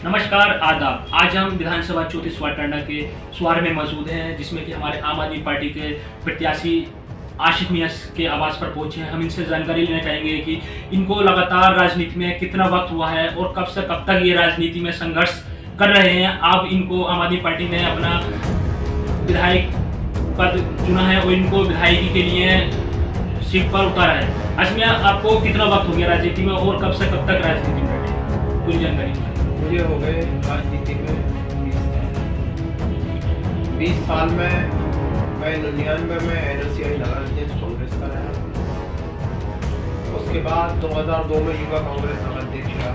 नमस्कार, आदाब। आज हम विधानसभा 34 वार्ड टांडा के सुवार में मौजूद हैं, जिसमें कि हमारे आम आदमी पार्टी के प्रत्याशी आशिक मियां के आवास पर पहुंचे हैं। हम इनसे जानकारी लेना चाहेंगे कि इनको लगातार राजनीति में कितना वक्त हुआ है और कब से कब तक ये राजनीति में संघर्ष कर रहे हैं। अब इनको आम आदमी पार्टी ने अपना विधायक पद चुना है और इनको विधायकी के लिए सीट पर उतारा है। असमिया, आपको कितना वक्त हो गया राजनीति में और कब से कब तक राजनीति में बैठे? पूरी जानकारी मुझे हो गए राजनीति में 20 साल में। मैं 99 में NSCI नगर अध्यक्ष कांग्रेस का रहा। उसके बाद 2002 में युवा कांग्रेस नगर अध्यक्ष रहा।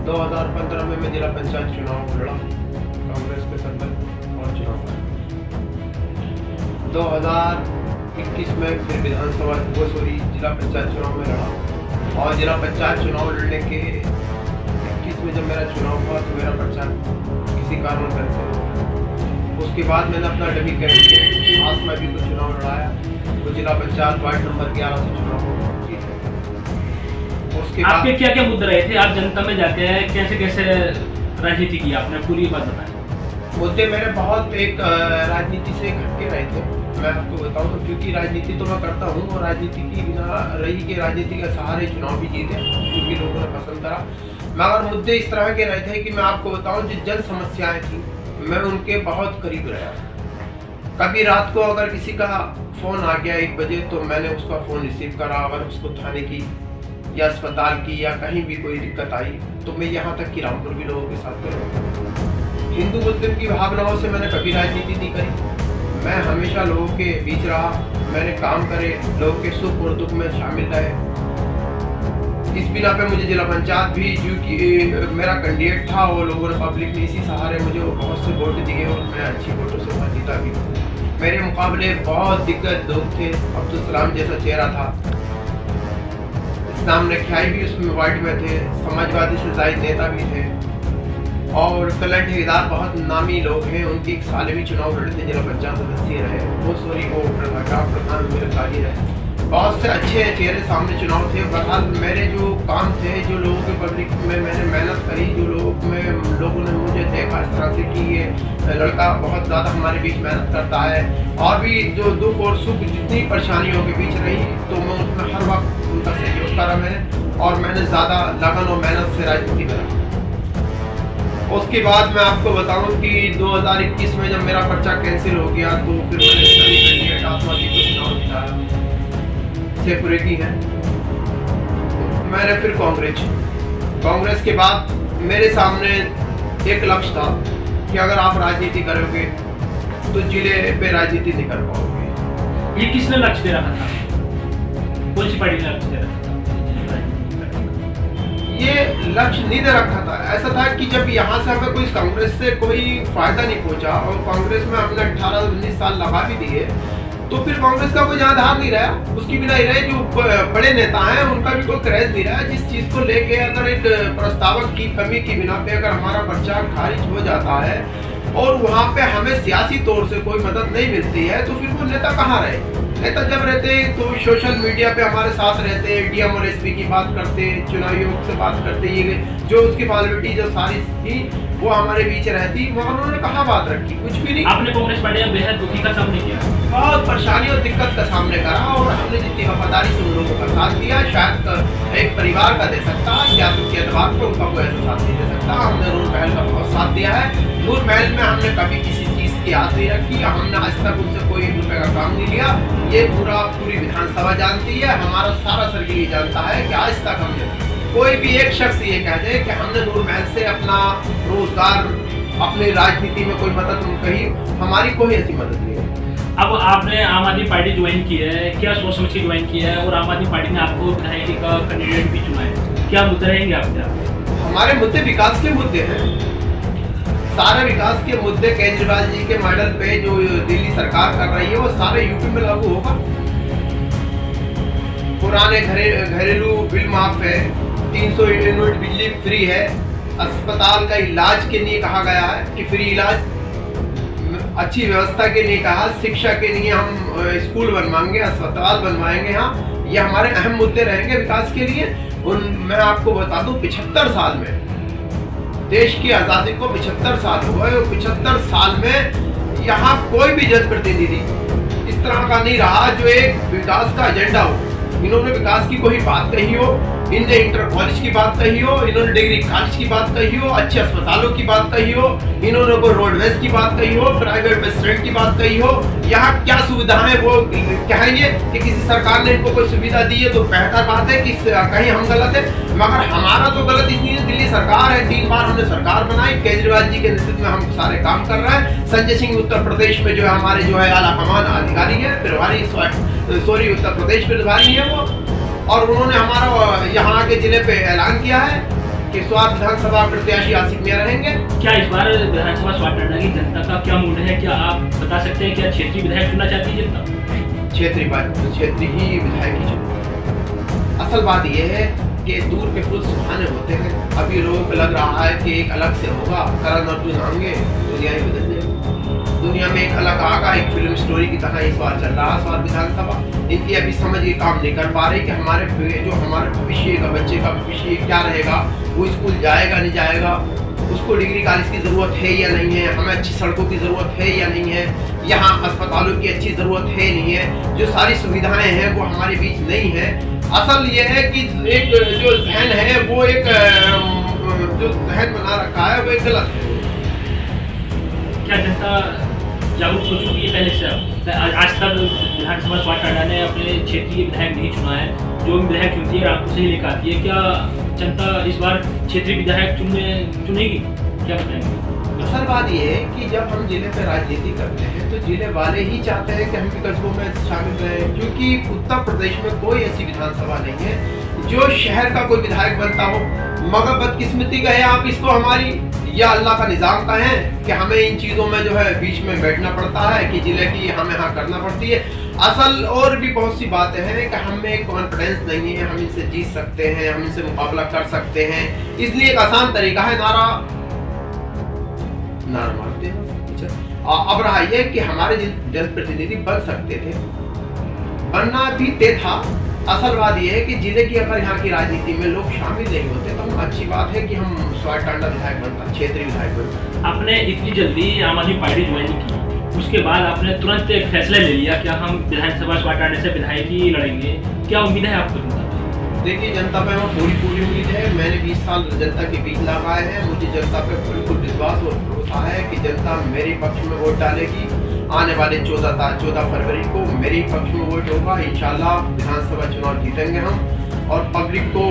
2015 में मैं जिला पंचायत चुनाव लड़ा कांग्रेस के संदर्भ और चुनाव लड़ा। 2021 में फिर विधानसभा जिला पंचायत चुनाव में लड़ा और जिला पंचायत चुनाव लड़ने के 21 में जब मेरा चुनाव हुआ तो मेरा पर्चा किसी कारण कैंसिल हो गया। उसके बाद मैंने अपना डमी कैंडिडेट पास में भी कुछ चुनाव लड़ाया तो जिला पंचायत वार्ड नंबर 11 से चुनाव जीते। उसके आपके क्या क्या मुद्दे रहे थे? आप जनता में जाते हैं, कैसे कैसे राजनीति की आपने पूरी बात बताएं। मुद्दे मेरे बहुत एक राजनीति से हटके रहे थे। मैं आपको बताऊं क्योंकि राजनीति तो मैं करता हूं और राजनीति की बिना रही के राजनीति के सहारे चुनाव भी जीते क्योंकि लोगों ने पसंद करा। मगर मुद्दे इस तरह के रहे थे कि मैं आपको बताऊं जो जन समस्याएं थी मैं उनके बहुत करीब रहा। कभी रात को अगर किसी का फ़ोन आ गया 1 बजे तो मैंने उसका फ़ोन रिसीव करा। अगर उसको थाने की या अस्पताल की या कहीं भी कोई दिक्कत आई तो मैं यहाँ तक कि रामपुर भी लोगों के साथ करूँ। हिंदू मुस्लिम की भावनाओं से मैंने कभी राजनीति नहीं करी। मैं हमेशा लोगों के बीच रहा। मैंने काम करे, लोगों के सुख और दुख में शामिल रहे। इस बिना पे मुझे जिला पंचायत भी जो कि मेरा कैंडिडेट था वो लोगों ने पब्लिक ने इसी सहारे मुझे बहुत से वोट दिए और मैं अच्छी वोटों से जीता भी। मेरे मुकाबले बहुत दिग्गज लोग थे। अब्दुल सलाम जैसा चेहरा था, इस्लाम नख्याई भी उसमें वार्ड में थे, समाजवादी से जायद नेता भी थे और कलर ठेकेदार बहुत नामी लोग हैं। उनकी एक साल भी चुनाव लड़ते जिला पंचायत सदस्य रहे। वो प्रधान मेरे कार्य रहे। बहुत से अच्छे चेहरे सामने चुनाव थे। बहरहाल मेरे जो काम थे, जो लोगों के पब्लिक में मैंने मेहनत करी, जो लोगों ने मुझे देखा इस तरह से कि ये लड़का बहुत ज़्यादा हमारे बीच मेहनत करता है और भी जो दुख और सुख जितनी परेशानियों के बीच रही तो मैं उसमें हर वक्त उनका सहयोग करा मैंने और मैंने ज़्यादा लगन और मेहनत से राजनीति करा। उसके बाद मैं आपको बताऊं कि 2021 में जब मेरा पर्चा कैंसिल हो गया तो फिर मैंने सभी कैंडिडेट आसमानी को चुनाव जिताया शेखपुरे की है। मैंने फिर कांग्रेस के बाद मेरे सामने एक लक्ष्य था कि अगर आप राजनीति करोगे तो जिले पे राजनीति नहीं कर पाओगे। ये किसने लक्ष्य दे रखा था? कौन सी पार्टी ने लक्ष्य दे रखा था? ये लक्ष्य नहीं दे रखा था। ऐसा था कि जब यहाँ से हमें कोई कांग्रेस से कोई फायदा नहीं पहुंचा और कांग्रेस में हमने 18-19 साल लगा भी दिए तो फिर कांग्रेस का कोई आधार नहीं रहा। उसकी बिना ही रहे जो बड़े नेता हैं उनका भी कोई क्रेज नहीं रहा। जिस चीज को लेके अगर एक प्रस्तावक की कमी की बिना पे अगर हमारा पर्चा खारिज हो जाता है और वहाँ पे हमें सियासी तौर से कोई मदद नहीं मिलती है तो फिर वो नेता कहाँ रहे? नेता जब रहते तो सोशल मीडिया पे हमारे साथ रहते, डीएम और एसपी की बात करते, चुनाव आयोग से बात करते, ये जो उसकी फॉर्मेलिटी जो सारी थी वो हमारे बीच रहती, मगर उन्होंने कहाँ बात रखी? कुछ भी नहीं। आपने कांग्रेस पार्टी में बेहद दुखी का सामना किया, बहुत परेशानी और दिक्कत का सामना करा और हमने जितनी वफादारी से उन लोगों का साथ दिया शायद एक परिवार का दे सकता, सियासत के अतबार पर उनका कोई ऐसा साथ नहीं दे सकता। हमने नूर महल का बहुत साथ दिया है। नूर महल में हमने कभी किसी चीज़ की आस नहीं रखी। हमने आज तक उनसे कोई रुपये का काम नहीं लिया। ये पूरी विधानसभा जानती है, हमारा सारा सर्किल ये जानता है कि आज तक हमने कोई भी एक शख्स ये कह दे कि हमने नूर महल से अपना रोजगार, अपनी राजनीति में कोई मदद कही, हमारी कोई ऐसी मदद नहीं है। अब आपने आम आदमी पार्टी ज्वाइन की है, क्या सोच समझ के ज्वाइन किया है और आम आदमी पार्टी ने आपको विधायकी का कैंडिडेट भी चुना है, क्या मुद्दे रहेंगे आपके? हमारे मुद्दे विकास के मुद्दे हैं। सारे विकास के मुद्दे केजरीवाल जी के मॉडल पे जो दिल्ली सरकार कर रही है वो सारे यूपी में लागू होगा। पुराने घरेलू बिल माफ है, 300 यूनिट बिजली फ्री है, अस्पताल का इलाज के लिए कहा गया है कि फ्री इलाज, अच्छी व्यवस्था के लिए कहा, शिक्षा के लिए हम स्कूल बनवाएंगे, अस्पताल बनवाएंगे। यहाँ ये हमारे अहम मुद्दे रहेंगे विकास के लिए। मैं आपको बता दूं 75 साल में देश की आज़ादी को 75 साल हुए और 75 साल में यहाँ कोई भी जनप्रतिनिधि इस तरह का नहीं रहा जो एक विकास का एजेंडा हो। इन्होंने विकास की कोई बात कही हो, इनने इंटर कॉलेज की बात कही हो, इन्होंने डिग्री कॉलेज की बात कही हो, अच्छे अस्पतालों की बात कही हो, इन्होंने कोई रोडवेज की बात कही हो, प्राइवेट रेस्टोरेंट की बात कही हो, यहाँ क्या सुविधाएं वो कहेंगे कि किसी सरकार ने इनको कोई सुविधा दी है तो बेहतर बात है कि कहीं हम गलत है। मगर हमारा तो गलत इसलिए दिल्ली सरकार है, 3 बार हमने सरकार बनाई, केजरीवाल जी के नेतृत्व में हम सारे काम कर रहे हैं। संजय सिंह उत्तर प्रदेश में जो है हमारे जो है आला कमान अधिकारी है, प्रभारी उत्तर प्रदेश प्रभारी है वो, और उन्होंने हमारा यहाँ के जिले पे ऐलान किया है कि स्वार विधानसभा प्रत्याशी आसिफ मियां रहेंगे। क्या इस बार विधानसभा स्वार टंडा की जनता का क्या मूड है, क्या आप बता सकते हैं? क्या क्षेत्रीय विधायक चुनना चाहती है जनता? क्षेत्रीय ही विधायक ही चुने। असल बात यह है कि दूर के फूल सुहाने होते हैं। अभी लोगों को लग रहा है कि एक अलग से होगा, करण अर्जुन आएंगे, दुनिया ही बदल जाएगी। दुनिया में एक अलग आगा, एक फिल्म स्टोरी की तरह इस बार चल रहा है स्वार विधानसभा। इनकी अभी समझ ये काम नहीं कर पा रही कि हमारे भविष्य का, बच्चे का भविष्य क्या रहेगा, वो स्कूल जाएगा नहीं जाएगा, उसको डिग्री कॉलेज की ज़रूरत है या नहीं है, हमें अच्छी सड़कों की ज़रूरत है या नहीं है, यहाँ अस्पतालों की अच्छी ज़रूरत है नहीं है। जो सारी सुविधाएं हैं वो हमारे बीच नहीं है। असल ये है कि एक जो जहन है वो एक जो जहन बना रखा है वो एक गलत है। क्या जनता जागरूक हो चुकी है पहले से? आज तक विधानसभा स्वार टंडा ने अपने क्षेत्रीय विधायक नहीं चुना है, जो भी विधायक चुनती है रामपुर से ही लेकर आती है। क्या जनता इस बार क्षेत्रीय विधायक चुनेगी? क्या बताएंगे? असल बात ये है कि जब हम जिले पे राजनीति करते हैं तो जिले वाले ही चाहते हैं कि हम भी कस्बों में शामिल रहें, क्योंकि उत्तर प्रदेश में कोई ऐसी विधानसभा नहीं है जो शहर का कोई विधायक बनता हो। मगर बदकिस्मती का है, आप इसको हमारी या अल्लाह का निज़ाम का है कि हमें इन चीज़ों में जो है बीच में बैठना पड़ता है कि जिले की हमें हाँ करना पड़ती है। असल और भी बहुत सी बातें हैं कि हमें एक कॉन्फिडेंस नहीं है, हम इनसे जीत सकते हैं, हम इनसे मुकाबला कर सकते हैं। इसलिए एक आसान तरीका है नारा मारते हैं। अब रहा ये कि हमारे जनप्रतिनिधि बन सकते थे, बनना भी तय था। असल बात यह है कि जिले की अगर यहाँ की राजनीति में लोग शामिल नहीं होते तो हम अच्छी बात है कि हम स्वार टंडा विधायक बनता, क्षेत्रीय विधायक बनता। आपने इतनी जल्दी आम आदमी पार्टी ज्वाइन की, उसके बाद आपने तुरंत एक फैसला ले लिया क्या हम विधानसभा स्वार टंडा से विधायक ही लड़ेंगे। क्या उम्मीद है आपको जनता? देखिए, जनता पे हमें पूरी उम्मीद है। मैंने 20 साल जनता के बीच लगाए हैं। मुझे जनता पे बिल्कुल विश्वास और भरोसा है कि जनता मेरे पक्ष में वोट डालेगी। आने वाले 14 फरवरी को मेरे पक्ष में वोट होगा। इंशाल्लाह विधानसभा चुनाव जीतेंगे हम, और पब्लिक को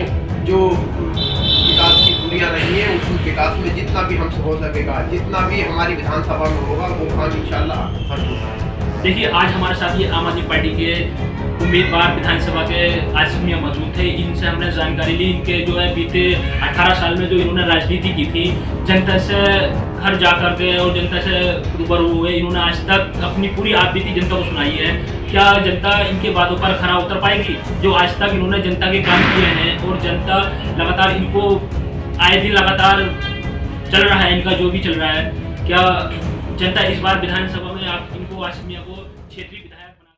जो विकास की दूरियां रही है उस विकास में जितना भी हमसे हो सकेगा, जितना भी हमारी विधानसभा में होगा वो काम इंशाल्लाह हर होगा। देखिए, आज हमारे साथ ये आम आदमी पार्टी के उम्मीदवार विधानसभा के आसिफ मियां मौजूद थे। इनसे हमने जानकारी ली, इनके जो है बीते 18 साल में जो इन्होंने राजनीति की थी, जनता से घर जा कर के और जनता से रूबरू हुए। इन्होंने आज तक अपनी पूरी आपबीती जनता को सुनाई है। क्या जनता इनके बातों पर खरा उतर पाएगी? जो आज तक इन्होंने जनता के काम किए हैं और जनता लगातार इनको आए दिन लगातार चल रहा है, इनका जो भी चल रहा है, क्या जनता इस बार विधानसभा में आप इनको आसिफ मियां